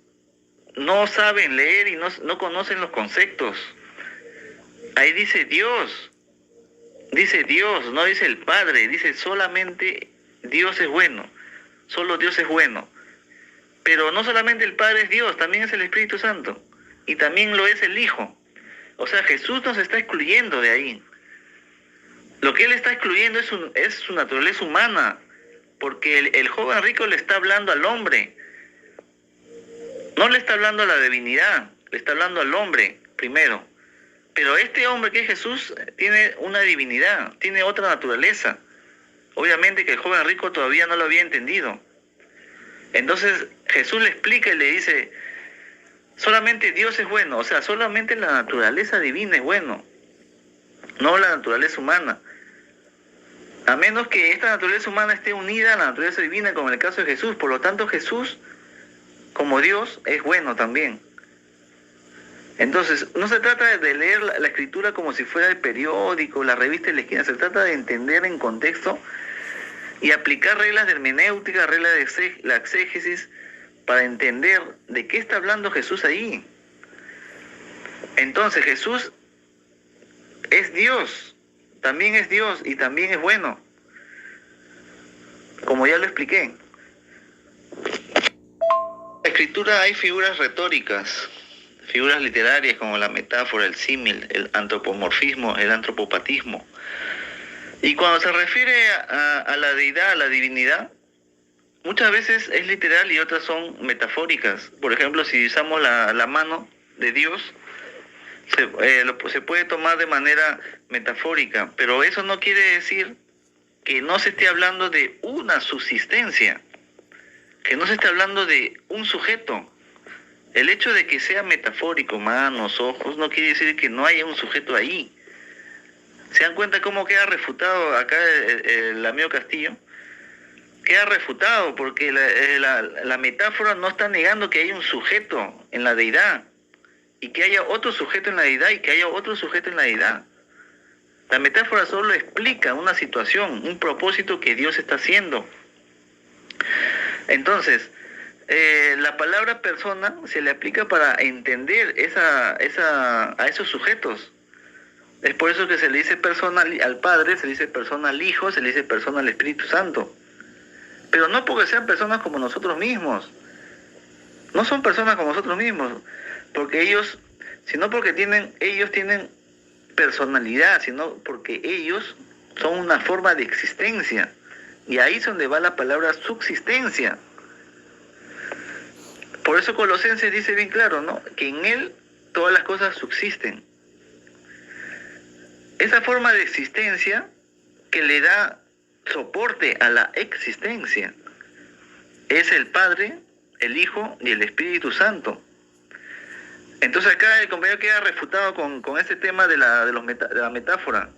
no saben leer y no conocen los conceptos. Ahí dice Dios, no dice el Padre, dice solamente Dios es bueno. solo Dios es bueno. Pero no solamente el Padre es Dios, también es el Espíritu Santo. Y también lo es el Hijo. O sea, Jesús nos está excluyendo de ahí. Lo que Él está excluyendo es su naturaleza humana. Porque el joven rico le está hablando al hombre. No le está hablando a la divinidad, le está hablando al hombre primero. Pero este hombre que es Jesús tiene una divinidad, tiene otra naturaleza. Obviamente que el joven rico todavía no lo había entendido. Entonces Jesús le explica y le dice, solamente Dios es bueno, o sea, solamente la naturaleza divina es bueno, no la naturaleza humana. A menos que esta naturaleza humana esté unida a la naturaleza divina, como en el caso de Jesús. Por lo tanto, Jesús, como Dios, es bueno también. Entonces, no se trata de leer la escritura como si fuera el periódico, la revista de la esquina. Se trata de entender en contexto y aplicar reglas de hermenéutica, reglas de la exégesis, para entender de qué está hablando Jesús ahí. Entonces, Jesús es Dios y también es bueno, como ya lo expliqué. En la escritura hay figuras retóricas, figuras literarias como la metáfora, el símil, el antropomorfismo, el antropopatismo. Y cuando se refiere a la deidad, a la divinidad, muchas veces es literal y otras son metafóricas. Por ejemplo, si usamos la mano de Dios, se puede tomar de manera metafórica, pero eso no quiere decir que no se esté hablando de una subsistencia, que no se esté hablando de un sujeto. El hecho de que sea metafórico, manos, ojos, no quiere decir que no haya un sujeto ahí. ¿Se dan cuenta cómo queda refutado acá el amigo Castillo? Queda refutado porque la metáfora no está negando que haya un sujeto en la deidad, y que haya otro sujeto en la deidad, y que haya otro sujeto en la deidad. La metáfora solo explica una situación, un propósito que Dios está haciendo. Entonces, la palabra persona se le aplica para entender a esos sujetos. Es por eso que se le dice persona al Padre, se le dice persona al Hijo, se le dice persona al Espíritu Santo. Pero no porque sean personas como nosotros mismos. No son personas como nosotros mismos, porque ellos tienen personalidad, sino porque ellos son una forma de existencia. Y ahí es donde va la palabra subsistencia. Por eso Colosenses dice bien claro, ¿no?, que en Él todas las cosas subsisten. Esa forma de existencia que le da soporte a la existencia es el Padre, el Hijo y el Espíritu Santo. Entonces acá el compañero queda refutado con este tema de la metáfora,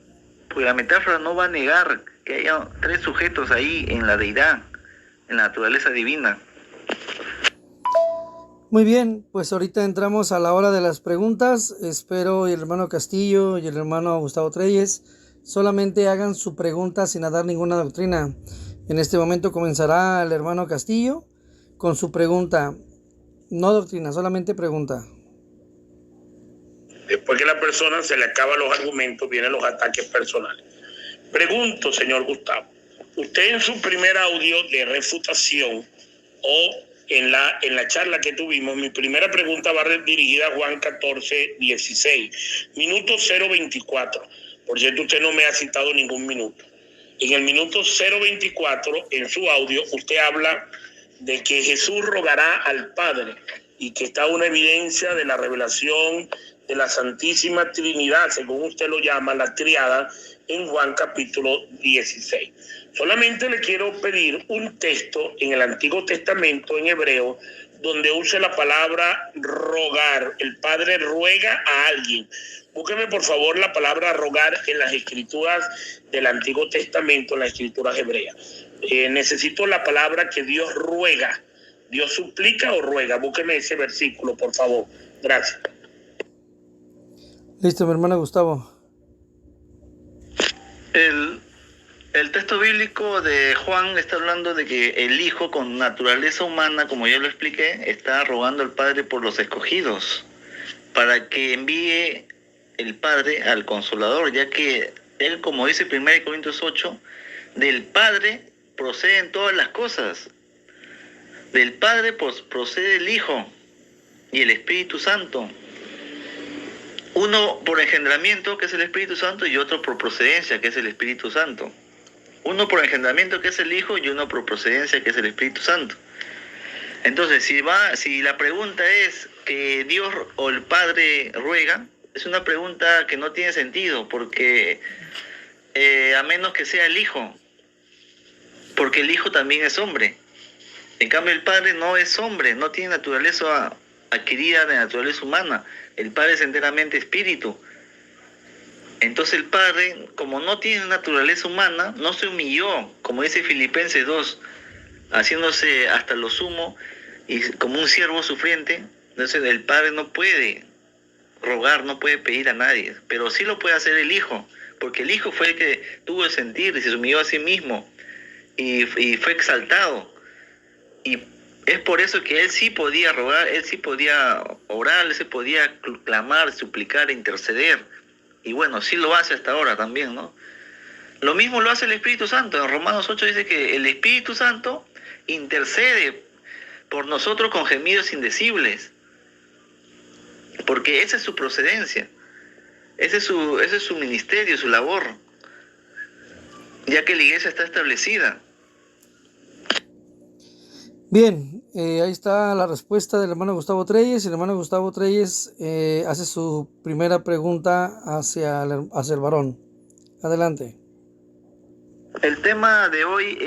porque la metáfora no va a negar que haya tres sujetos ahí en la deidad, en la naturaleza divina. Muy bien, pues ahorita entramos a la hora de las preguntas. Espero el hermano Castillo y el hermano Gustavo Treyes solamente hagan su pregunta sin dar ninguna doctrina. En este momento comenzará el hermano Castillo con su pregunta. No doctrina, solamente pregunta. Después que la persona se le acaban los argumentos, vienen los ataques personales. Pregunto, señor Gustavo, usted en su primer audio de refutación o en la charla que tuvimos, mi primera pregunta va dirigida a Juan 14, 16, minuto 024. Por cierto, usted no me ha citado ningún minuto. En el minuto 024, en su audio, usted habla de que Jesús rogará al Padre y que está una evidencia de la revelación de la Santísima Trinidad, según usted lo llama, la triada, en Juan capítulo 16. Solamente le quiero pedir un texto en el Antiguo Testamento, en hebreo, donde use la palabra rogar. El Padre ruega a alguien. Búsqueme, por favor, la palabra rogar en las escrituras del Antiguo Testamento, en las escrituras hebreas. Necesito la palabra que Dios ruega. ¿Dios suplica o ruega? Búsqueme ese versículo, por favor. Gracias. Listo, mi hermano Gustavo. El texto bíblico de Juan está hablando de que el Hijo con naturaleza humana, como ya lo expliqué, está rogando al Padre por los escogidos, para que envíe el Padre al Consolador, ya que Él, como dice 1 Corintios 8, del Padre proceden todas las cosas. Del Padre procede el Hijo y el Espíritu Santo. Uno por engendramiento, que es el Espíritu Santo, y otro por procedencia, que es el Espíritu Santo. Uno por engendramiento, que es el Hijo, y uno por procedencia, que es el Espíritu Santo. Entonces, si la pregunta es que Dios o el Padre ruega, es una pregunta que no tiene sentido, porque a menos que sea el Hijo, porque el Hijo también es hombre. En cambio, el Padre no es hombre, no tiene naturaleza adquirida de naturaleza humana. El Padre es enteramente espíritu. Entonces el Padre, como no tiene naturaleza humana, no se humilló, como dice Filipenses 2, haciéndose hasta lo sumo y como un siervo sufriente. Entonces el Padre no puede rogar, no puede pedir a nadie, pero sí lo puede hacer el Hijo, porque el Hijo fue el que tuvo el sentir y se humilló a sí mismo y fue exaltado. Y es por eso que él sí podía rogar, él sí podía orar, él sí podía clamar, suplicar, interceder. Y bueno, sí lo hace hasta ahora también, ¿no? Lo mismo lo hace el Espíritu Santo. En Romanos 8 dice que el Espíritu Santo intercede por nosotros con gemidos indecibles. Porque esa es su procedencia. Ese es su ministerio, su labor. Ya que la iglesia está establecida. Bien, ahí está la respuesta del hermano Gustavo Treyes. El hermano Gustavo Treyes hace su primera pregunta hacia el varón. Adelante. El tema de hoy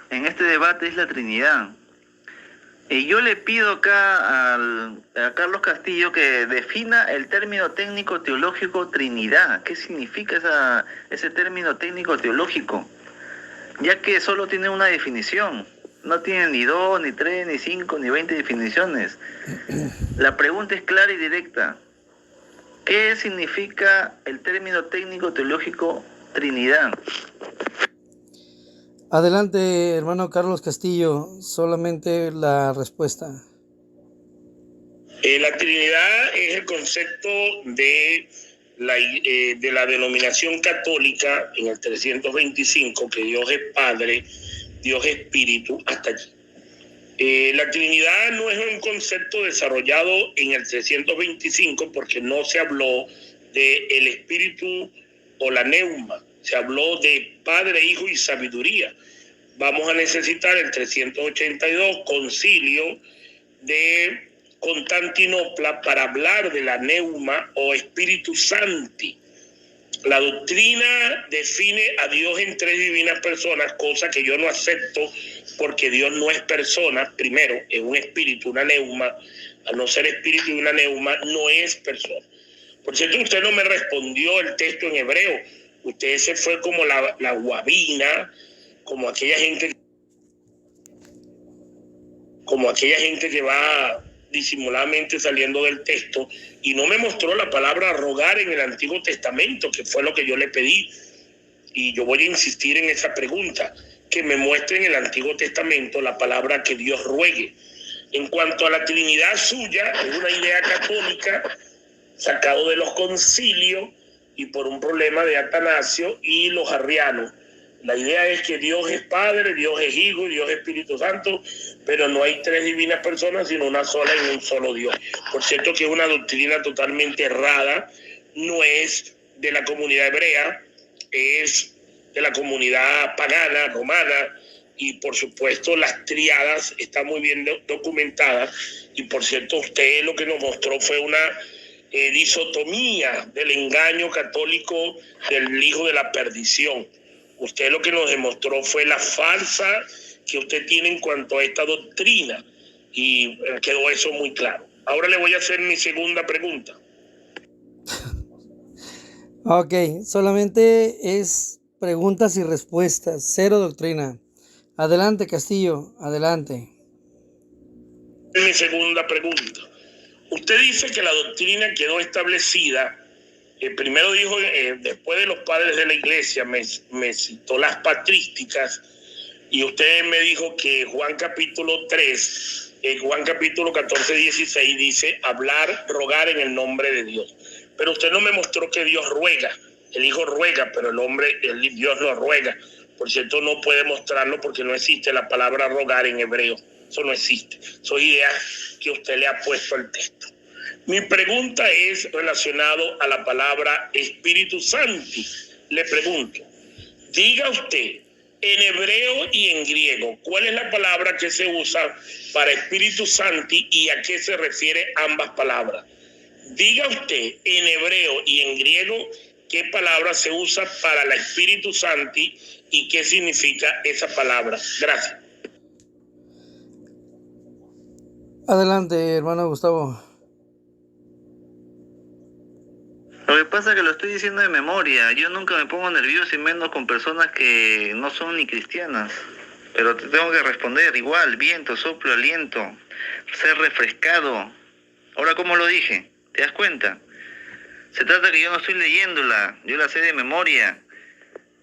en este debate es la Trinidad. Y yo le pido acá a Carlos Castillo que defina el término técnico teológico Trinidad. ¿Qué significa ese término técnico teológico? Ya que solo tiene una definición. No tiene ni 2, ni 3, ni 5, ni 20 definiciones. La pregunta es clara y directa. ¿Qué significa el término técnico teológico Trinidad? Adelante, hermano Carlos Castillo, solamente la respuesta. La Trinidad es el concepto de la denominación católica en el 325, que Dios es Padre, Dios es Espíritu, hasta allí. La Trinidad no es un concepto desarrollado en el 325 porque no se habló de el Espíritu o la neuma, se habló de Padre, Hijo y Sabiduría. Vamos a necesitar el 382 concilio de Constantinopla para hablar de la neuma o Espíritu Santi. La doctrina define a Dios en tres divinas personas, cosa que yo no acepto porque Dios no es persona. Primero, es un espíritu, una neuma. Al no ser espíritu y una neuma, no es persona. Por cierto, usted no me respondió el texto en hebreo. Usted se fue como la guabina, como aquella gente que va disimuladamente saliendo del texto, y no me mostró la palabra rogar en el Antiguo Testamento, que fue lo que yo le pedí. Y yo voy a insistir en esa pregunta, que me muestre en el Antiguo Testamento la palabra que Dios ruegue. En cuanto a la Trinidad suya, es una idea católica sacado de los concilios y por un problema de Atanasio y los arrianos. La idea es que Dios es Padre, Dios es Hijo, Dios es Espíritu Santo, pero no hay tres divinas personas, sino una sola en un solo Dios. Por cierto que es una doctrina totalmente errada, no es de la comunidad hebrea, es de la comunidad pagana, romana, y por supuesto las triadas están muy bien documentadas, y por cierto usted lo que nos mostró fue una disotomía del engaño católico del hijo de la perdición. Usted lo que nos demostró fue la falsa que usted tiene en cuanto a esta doctrina, y quedó eso muy claro. Ahora le voy a hacer mi segunda pregunta. Ok, solamente es preguntas y respuestas, cero doctrina. Adelante, Castillo, adelante. Mi segunda pregunta. Usted dice que la doctrina quedó establecida. Primero dijo, después de los padres de la iglesia, me citó las patrísticas, y usted me dijo que Juan capítulo 3, Juan capítulo 14, 16 dice hablar, rogar en el nombre de Dios. Pero usted no me mostró que Dios ruega. El Hijo ruega, pero Dios no ruega. Por cierto, no puede mostrarlo porque no existe la palabra rogar en hebreo. Eso no existe. Son ideas que usted le ha puesto al texto. Mi pregunta es relacionado a la palabra Espíritu Santo. Le pregunto, diga usted, en hebreo y en griego, ¿cuál es la palabra que se usa para Espíritu Santo y a qué se refiere ambas palabras? Diga usted, en hebreo y en griego, ¿qué palabra se usa para el Espíritu Santo y qué significa esa palabra? Gracias. Adelante, hermano Gustavo. Lo que pasa es que lo estoy diciendo de memoria. Yo nunca me pongo nervioso y menos con personas que no son ni cristianas. Pero te tengo que responder igual: viento, soplo, aliento, ser refrescado. Ahora, ¿cómo lo dije? ¿Te das cuenta? Se trata que yo no estoy leyéndola, yo la sé de memoria.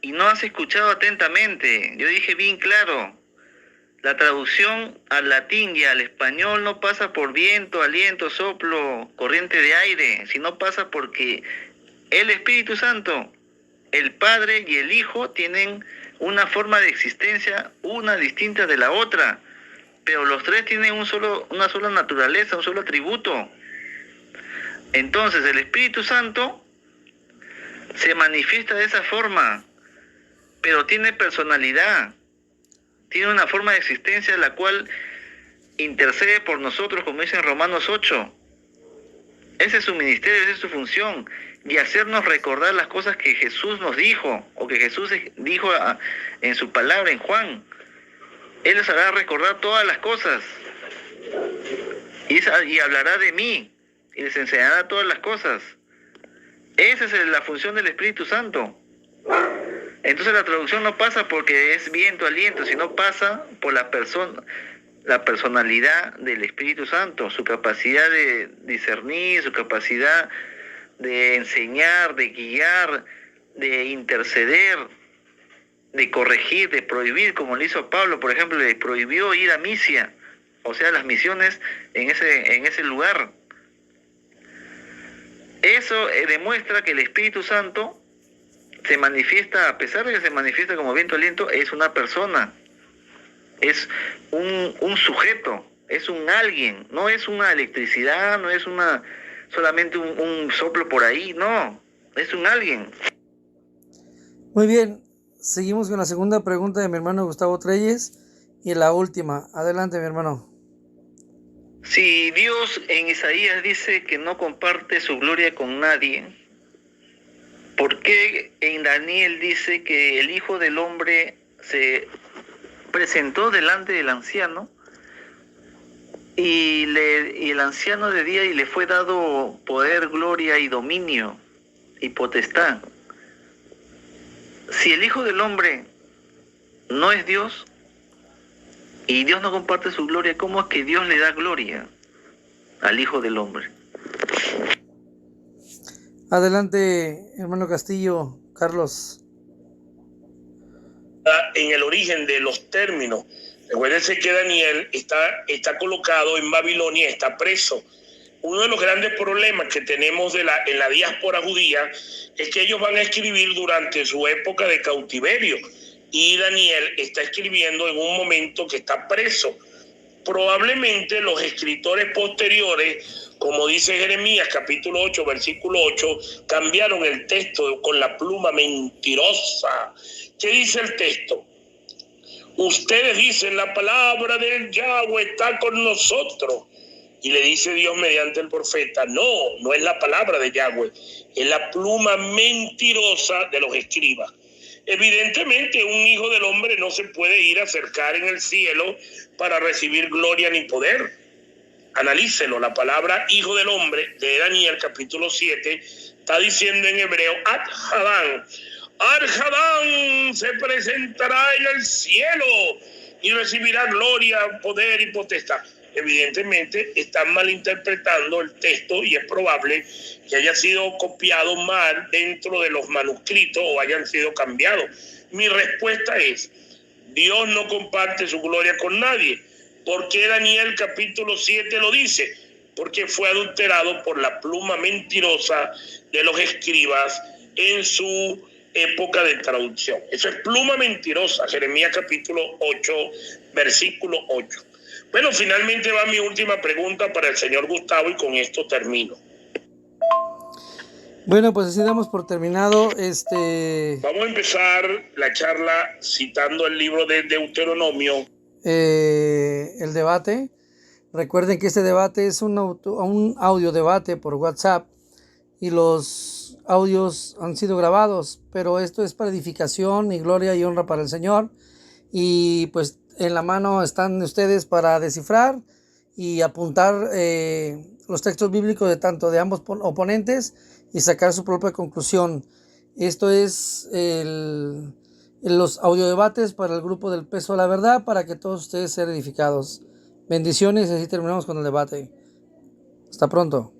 Y no has escuchado atentamente. Yo dije bien claro: la traducción al latín y al español no pasa por viento, aliento, soplo, corriente de aire, sino pasa porque el Espíritu Santo, el Padre y el Hijo tienen una forma de existencia, una distinta de la otra, pero los tres tienen una sola naturaleza, un solo atributo. Entonces el Espíritu Santo se manifiesta de esa forma, pero tiene personalidad. Tiene una forma de existencia la cual intercede por nosotros, como dice en Romanos 8. Ese es su ministerio, esa es su función. Y hacernos recordar las cosas que Jesús nos dijo, o que Jesús dijo en su palabra en Juan. Él les hará recordar todas las cosas. Y hablará de mí, y les enseñará todas las cosas. Esa es la función del Espíritu Santo. Entonces la traducción no pasa porque es viento, aliento, sino pasa por la personalidad del Espíritu Santo, su capacidad de discernir, su capacidad de enseñar, de guiar, de interceder, de corregir, de prohibir, como le hizo Pablo, por ejemplo, le prohibió ir a Misia, o sea, las misiones en ese lugar. Eso demuestra que el Espíritu Santo se manifiesta, a pesar de que se manifiesta como viento, aliento, es una persona, es un sujeto, es un alguien, no es una electricidad, no es solamente un soplo por ahí, no, es un alguien. Muy bien, seguimos con la segunda pregunta de mi hermano Gustavo Treyes y la última. Adelante, mi hermano. Si Dios en Isaías dice que no comparte su gloria con nadie, ¿por qué en Daniel dice que el Hijo del Hombre se presentó delante del anciano y el anciano de día y le fue dado poder, gloria y dominio y potestad? Si el Hijo del Hombre no es Dios y Dios no comparte su gloria, ¿cómo es que Dios le da gloria al Hijo del Hombre? Adelante, hermano Castillo, Carlos. En el origen de los términos. Recuérdense que Daniel está colocado en Babilonia, está preso. Uno de los grandes problemas que tenemos en la diáspora judía es que ellos van a escribir durante su época de cautiverio y Daniel está escribiendo en un momento que está preso. Probablemente los escritores posteriores, como dice Jeremías capítulo 8, versículo 8, cambiaron el texto con la pluma mentirosa. ¿Qué dice el texto? Ustedes dicen, la palabra del Yahweh está con nosotros. Y le dice Dios mediante el profeta, no es la palabra de Yahweh, es la pluma mentirosa de los escribas. Evidentemente, un hijo del hombre no se puede ir a acercar en el cielo para recibir gloria ni poder. Analícelo, la palabra hijo del hombre de Daniel capítulo 7 está diciendo en hebreo, Ad-Hadán. Ad-Hadán se presentará en el cielo y recibirá gloria, poder y potestad. Evidentemente están malinterpretando el texto y es probable que haya sido copiado mal dentro de los manuscritos o hayan sido cambiados. Mi respuesta es, Dios no comparte su gloria con nadie. ¿Por qué Daniel capítulo 7 lo dice? Porque fue adulterado por la pluma mentirosa de los escribas en su época de traducción. Eso es pluma mentirosa, Jeremías capítulo 8, versículo 8. Bueno, finalmente va mi última pregunta para el señor Gustavo y con esto termino. Bueno, pues así damos por terminado Vamos a empezar la charla citando el libro de Deuteronomio. El debate. Recuerden que este debate es un audio debate por WhatsApp y los audios han sido grabados, pero esto es para edificación y gloria y honra para el Señor. Y pues en la mano están ustedes para descifrar y apuntar los textos bíblicos de tanto de ambos oponentes y sacar su propia conclusión. Esto es los audiodebates para el grupo del Peso de la Verdad, para que todos ustedes sean edificados. Bendiciones, y así terminamos con el debate. Hasta pronto.